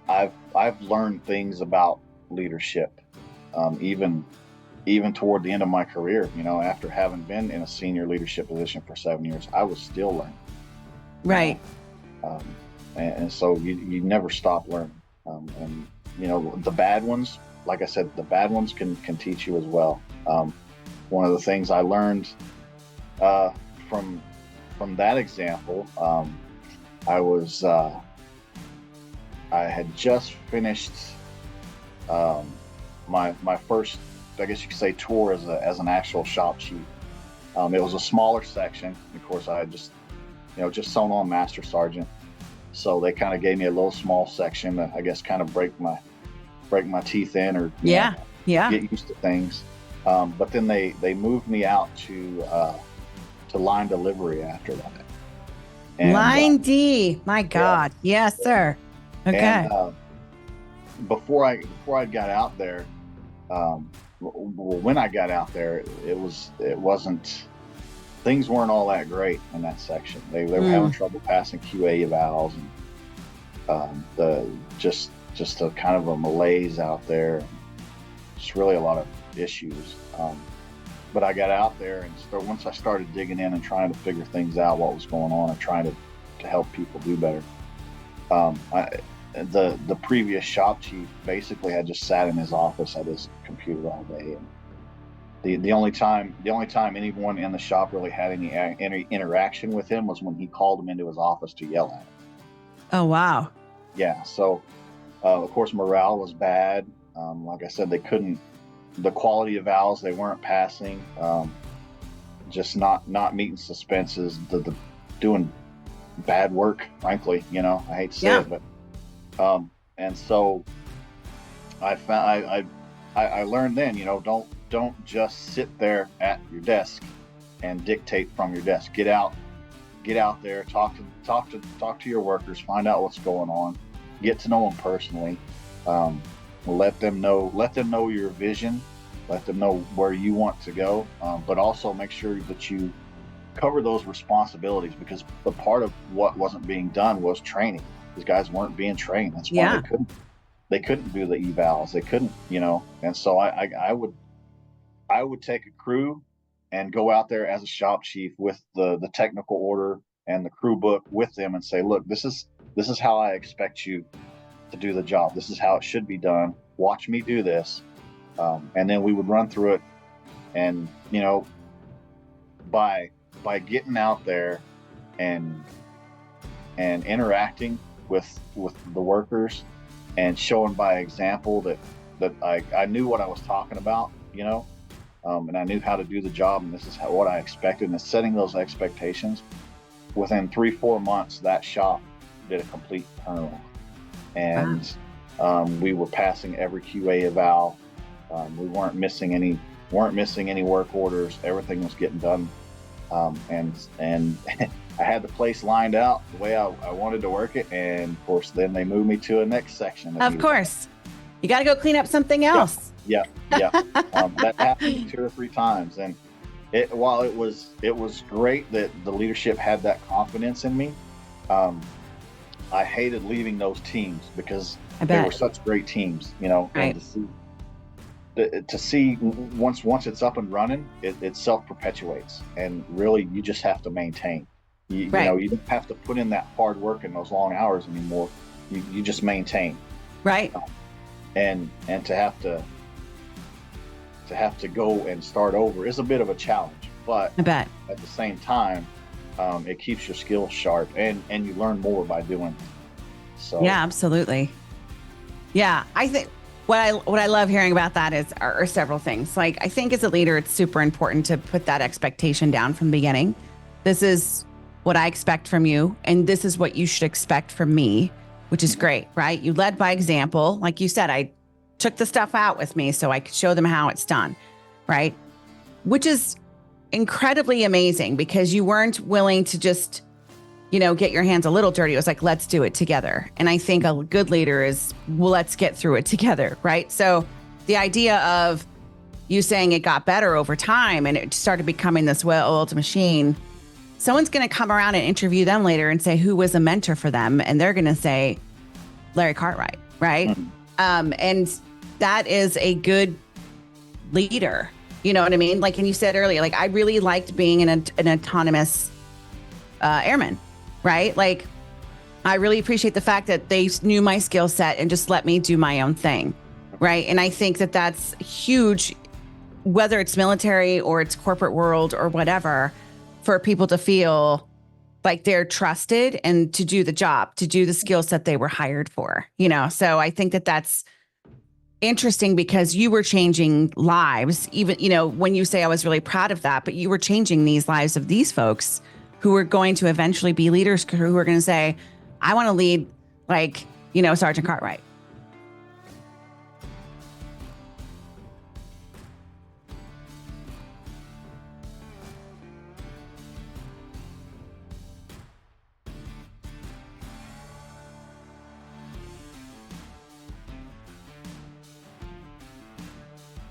I've learned things about leadership, even toward the end of my career. After having been in a senior leadership position for 7 years, I was still learning. You Right. know, um, and so you never stop learning. And the bad ones, like I said, the bad ones can teach you as well. One of the things I learned uh, from that example, I was I had just finished um, my first, I guess you could say, tour as an actual shop chief. It was a smaller section. Of course, I had just sewn on master sergeant, so they kind of gave me a little small section to, I guess, kind of break my teeth in, or Yeah. Yeah. get used to things. But then they moved me out to line delivery after that. And Line D. My God. Yes, sir. Okay. And before I got out there, when I got out there, it wasn't things weren't all that great in that section. They were having trouble passing QA evals, and just a kind of a malaise out there. Just really a lot of issues. But I got out there, and once I started digging in and trying to figure things out, what was going on, and trying to help people do better. The previous shop chief basically had just sat in his office at his computer all day, and the only time anyone in the shop really had any interaction with him was when he called him into his office to yell at him. Oh, wow. Yeah. So of course morale was bad. Like I said, the quality of vowels they weren't passing, just not meeting suspenses, the doing bad work, frankly. I hate to say it, but and so I learned then, don't just sit there at your desk and dictate from your desk. Get out there, talk to your workers, find out what's going on, get to know them personally. Let them know your vision, let them know where you want to go, but also make sure that you cover those responsibilities, because the part of what wasn't being done was training. These guys weren't being trained. That's why they couldn't do the evals. They couldn't, and so I would take a crew and go out there as a shop chief with the technical order and the crew book with them and say, look, this is how I expect you to do the job. This is how it should be done. Watch me do this. And then we would run through it. And, by getting out there and interacting with the workers and showing by example that I knew what I was talking about, and I knew how to do the job, and this is what I expected, and setting those expectations, within 3-4 months, that shop did a complete turnaround. And we were passing every QA eval. We weren't missing any work orders. Everything was getting done. And I had the place lined out the way I wanted to work it. And of course, then they moved me to the next section. Of course. You got to go clean up something else. Yeah. That happened 2 or 3 times. And while it was great that the leadership had that confidence in me, I hated leaving those teams, because they were such great teams, Right. And to see once it's up and running, it self-perpetuates, and really you just have to maintain. You don't have to put in that hard work and those long hours anymore. You just maintain. Right. And to have to go and start over is a bit of a challenge, but I bet at the same time, it keeps your skills sharp, and you learn more by doing it. So yeah, absolutely. Yeah, I think what I love hearing about that are several things. Like, I think as a leader, it's super important to put that expectation down from the beginning. This is what I expect from you, and this is what you should expect from me, which is great, right? You led by example. Like you said, I took the stuff out with me so I could show them how it's done, right? Which is incredibly amazing, because you weren't willing to just, get your hands a little dirty. It was like, let's do it together. And I think a good leader is, well, let's get through it together, right? So the idea of you saying it got better over time and it started becoming this well-oiled machine, someone's going to come around and interview them later and say, who was a mentor for them? And they're going to say, Larry Cartwright. right? And that is a good leader. You know what I mean? Like, and you said earlier, like, I really liked being an autonomous airman, right? Like, I really appreciate the fact that they knew my skill set and just let me do my own thing, right? And I think that that's huge, whether it's military or it's corporate world or whatever, for people to feel like they're trusted and to do the job, to do the skill set they were hired for, you know? So I think that that's interesting because you were changing lives, even, you know, when you say I was really proud of that, but you were changing these lives of these folks who were going to eventually be leaders, who were going to say, I want to lead like, you know, Sergeant Cartwright.